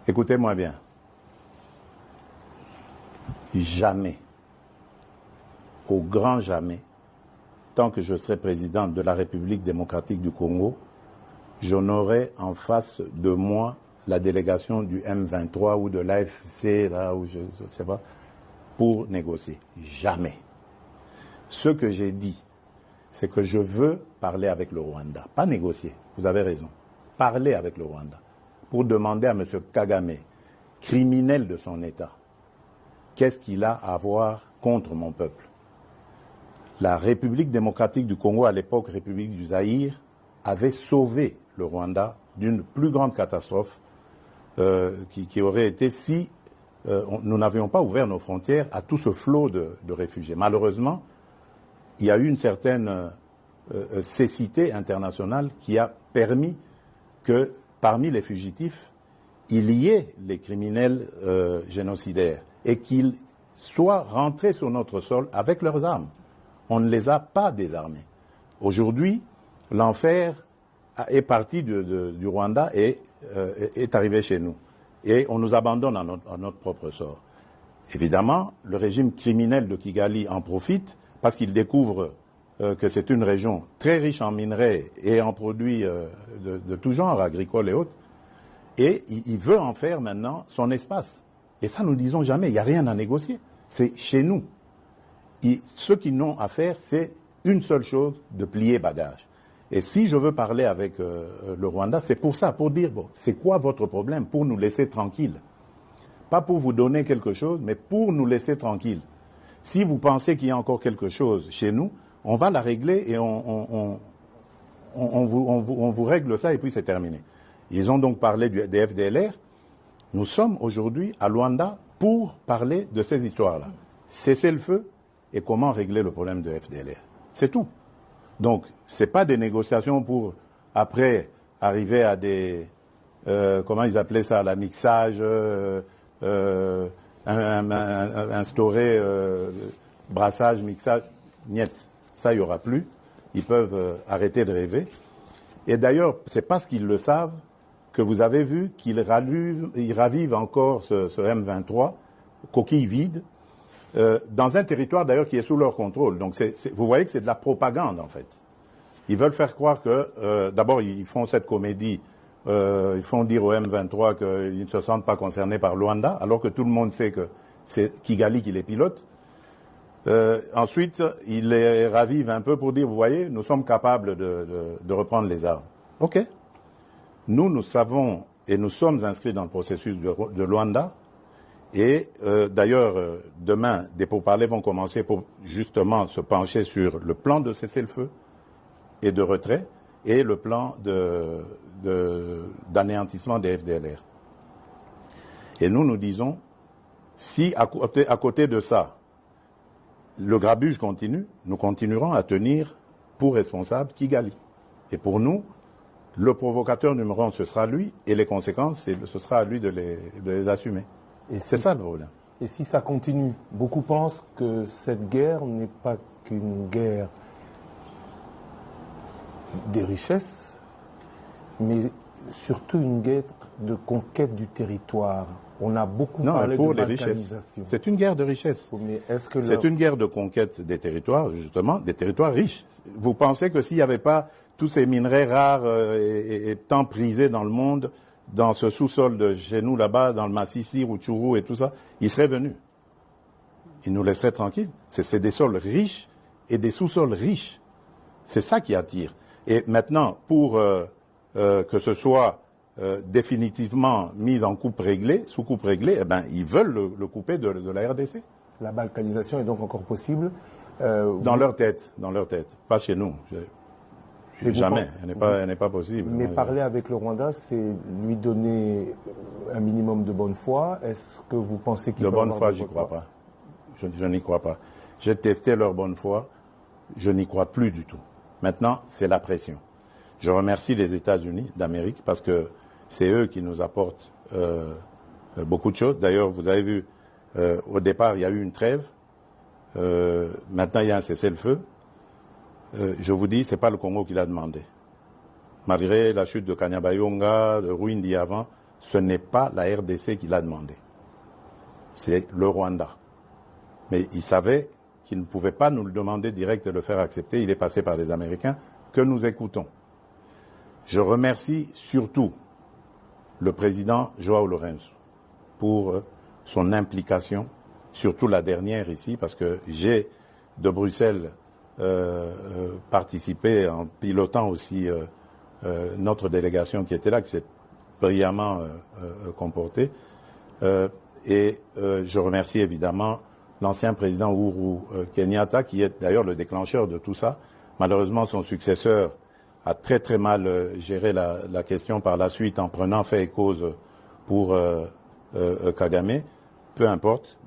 Écoutez-moi bien. Jamais, au grand jamais, tant que je serai président de la République démocratique du Congo, je n'aurai en face de moi la délégation du M23 ou de l'AFC, là où je ne sais pas, pour négocier. Jamais. Ce que j'ai dit, c'est que je veux parler avec le Rwanda. Pas négocier, vous avez raison. Parler avec le Rwanda. Pour demander à M. Kagame, criminel de son État, qu'est-ce qu'il a à voir contre mon peuple? La République démocratique du Congo, à l'époque République du Zaïre, avait sauvé le Rwanda d'une plus grande catastrophe qui aurait été si nous n'avions pas ouvert nos frontières à tout ce flot de réfugiés. Malheureusement, il y a eu une certaine cécité internationale qui a permis que parmi les fugitifs, il y ait les criminels génocidaires et qu'ils soient rentrés sur notre sol avec leurs armes. On ne les a pas désarmés. Aujourd'hui, l'enfer est parti du Rwanda et est arrivé chez nous. Et on nous abandonne à notre propre sort. Évidemment, le régime criminel de Kigali en profite parce qu'il découvre que c'est une région très riche en minerais et en produits de tout genre, agricoles et autres. Et il veut en faire maintenant son espace. Et ça, nous ne disons jamais, il n'y a rien à négocier. C'est chez nous. Ce qu'ils n'ont à faire, c'est une seule chose, de plier bagage. Et si je veux parler avec le Rwanda, c'est pour ça, pour dire, bon, c'est quoi votre problème, pour nous laisser tranquilles. Pas pour vous donner quelque chose, mais pour nous laisser tranquilles. Si vous pensez qu'il y a encore quelque chose chez nous, on va la régler et on vous règle ça et puis c'est terminé. Ils ont donc parlé des FDLR. Nous sommes aujourd'hui à Luanda pour parler de ces histoires-là. Cesser le feu et comment régler le problème de FDLR. C'est tout. Donc, ce n'est pas des négociations pour, après, arriver à des... comment ils appelaient ça, la mixage, instaurer brassage, mixage. Niet. Ça, il n'y aura plus. Ils peuvent arrêter de rêver. Et d'ailleurs, c'est parce qu'ils le savent que vous avez vu qu'ils ravivent encore ce M23, coquille vide, dans un territoire d'ailleurs qui est sous leur contrôle. Donc vous voyez que c'est de la propagande en fait. Ils veulent faire croire que, d'abord ils font cette comédie, ils font dire au M23 qu'ils ne se sentent pas concernés par Luanda, alors que tout le monde sait que c'est Kigali qui les pilote. Ensuite, ils les ravivent un peu pour dire, vous voyez, nous sommes capables de reprendre les armes. Ok. Nous savons et nous sommes inscrits dans le processus de Luanda. Et d'ailleurs, demain, des pourparlers vont commencer pour justement se pencher sur le plan de cessez-le-feu et de retrait et le plan d'anéantissement des FDLR. Et nous disons, si à côté de ça, le grabuge continue, nous continuerons à tenir pour responsable Kigali. Et pour nous, le provocateur numéro 1, ce sera lui, et les conséquences, ce sera à lui de les assumer. C'est ça le problème. Et si ça continue, beaucoup pensent que cette guerre n'est pas qu'une guerre des richesses, mais surtout une guerre de conquête du territoire. On a beaucoup parlé de balkanisation. C'est une guerre de richesse. C'est une guerre de conquête des territoires, justement, des territoires riches. Vous pensez que s'il n'y avait pas tous ces minerais rares et tant prisés dans le monde, dans ce sous-sol de chez nous là-bas, dans le Massissi, Rutshuru et tout ça, ils seraient venus. Ils nous laisseraient tranquilles. C'est des sols riches et des sous-sols riches. C'est ça qui attire. Et maintenant, pour que ce soit définitivement mis en coupe réglée, sous coupe réglée, eh ben, ils veulent le couper de la RDC. La balkanisation est donc encore possible dans leur tête, pas chez nous. Jamais, elle n'est pas possible. Mais parler avec le Rwanda, c'est lui donner un minimum de bonne foi. Est-ce que vous pensez qu'il de bonne foi, j'y crois pas. Je n'y crois pas. J'ai testé leur bonne foi, je n'y crois plus du tout. Maintenant, c'est la pression. Je remercie les États-Unis d'Amérique parce que c'est eux qui nous apportent beaucoup de choses. D'ailleurs, vous avez vu, au départ, il y a eu une trêve. Maintenant, il y a un cessez-le-feu. Je vous dis, ce n'est pas le Congo qui l'a demandé. Malgré la chute de Kanyabayonga, de Rwindi avant, ce n'est pas la RDC qui l'a demandé. C'est le Rwanda. Mais il savait qu'il ne pouvait pas nous le demander direct et le faire accepter. Il est passé par les Américains que nous écoutons. Je remercie surtout le président João Lourenço pour son implication, surtout la dernière ici, parce que j'ai de Bruxelles participé en pilotant aussi notre délégation qui était là, qui s'est brillamment comportée. Et je remercie évidemment l'ancien président Uhuru Kenyatta, qui est d'ailleurs le déclencheur de tout ça. Malheureusement, son successeur a très très mal géré la question par la suite en prenant fait et cause pour Kagame. Peu importe.